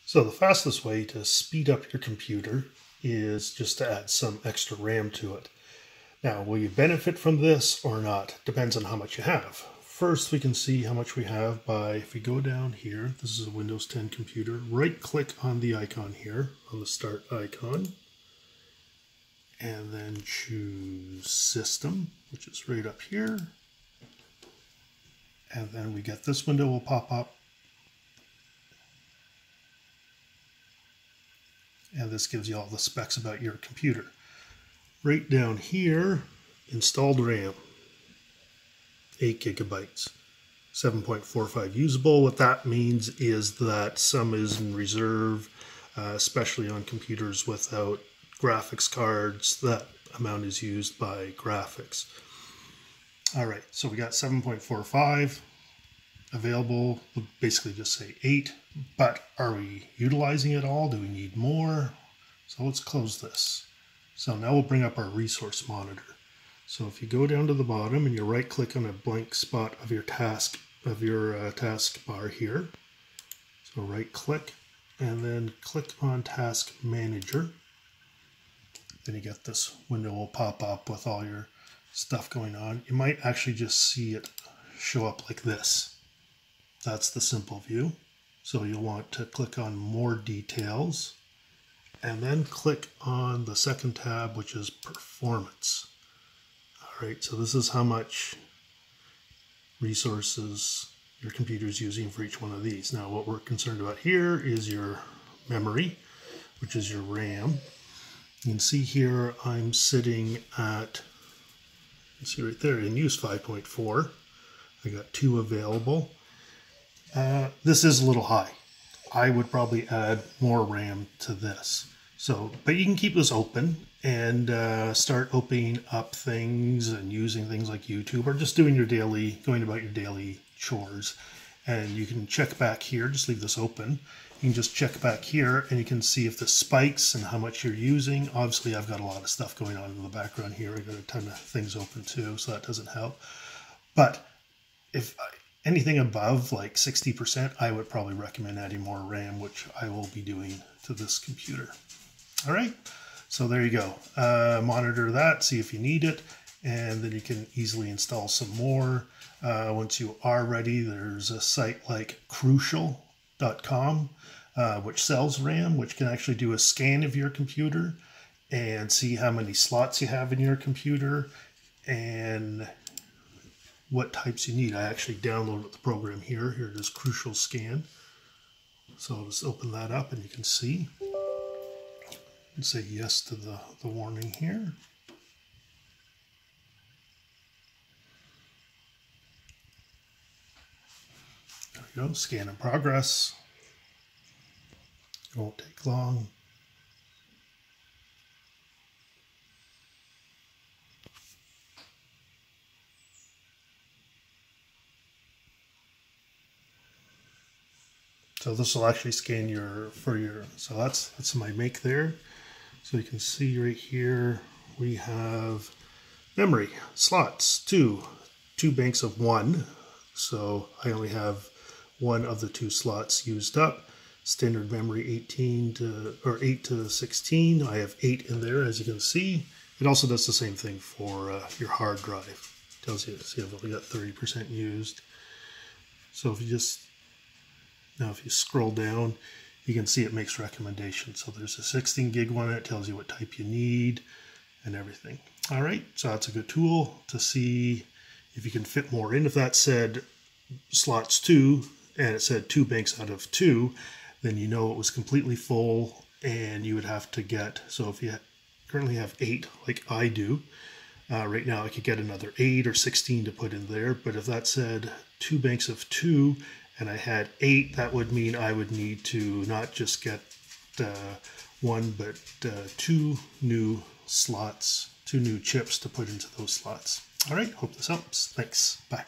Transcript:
So the fastest way to speed up your computer is just to add some extra RAM to it. Now, will you benefit from this or not? Depends on how much you have. First, we can see how much we have by, if we go down here, this is a Windows 10 computer, right click on the icon here, on the start icon, and then choose System, which is right up here. And then we get this window will pop up. And this gives you all the specs about your computer. Right down here, installed RAM, 8 gigabytes, 7.45 usable. What that means is that some is in reserve, especially on computers without graphics cards. That amount is used by graphics. All right, so we got 7.45 available. We'll basically just say 8, but are we utilizing it all? Do we need more? So let's close this. So now we'll bring up our resource monitor. So if you go down to the bottom and you right click on a blank spot of your task bar here. So right click and then click on Task Manager. Then you get this window will pop up with all your stuff going on. You might actually just see it show up like this. That's the simple view. So you'll want to click on More Details and then click on the second tab, which is Performance. All right, so this is how much resources your computer is using for each one of these. Now what we're concerned about here is your memory, which is your RAM. You can see here I'm sitting at, you see right there, in use 5.4. I got 2 available. This is a little high. I would probably add more RAM to this. So, but you can keep this open and start opening up things and using things like YouTube or just doing your daily, going about your daily chores. And you can check back here, just leave this open. You can just check back here and you can see if this spikes and how much you're using. Obviously, I've got a lot of stuff going on in the background here. I've got a ton of things open too, so that doesn't help. But if anything above like 60%, I would probably recommend adding more RAM, which I will be doing to this computer. All right, so there you go. Monitor that, see if you need it, and then you can easily install some more. Once you are ready, there's a site like Crucial.com, which sells RAM, which can actually do a scan of your computer and see how many slots you have in your computer and what types you need. I actually downloaded the program here. Here it is, Crucial Scan. So I'll just open that up and you can see. And say yes to the warning here. There we go, scan in progress. It won't take long. So this will actually scan so that's my make there. So you can see right here, we have memory slots, two banks of 1. So I only have 1 of the 2 slots used up. Standard memory 8 to 16. I have 8 in there, as you can see. It also does the same thing for your hard drive. It tells you, see, I've only got 30% used. So if you scroll down, you can see it makes recommendations. So there's a 16 gig one, it tells you what type you need and everything. All right, so that's a good tool to see if you can fit more in. If that said slots 2 and it said 2 banks out of 2, then you know it was completely full and you would have to get, so if you currently have 8 like I do, right now I could get another 8 or 16 to put in there. But if that said 2 banks of 2 and I had 8, that would mean I would need to not just get 1, but 2 new slots, 2 new chips to put into those slots. All right, hope this helps. Thanks. Bye.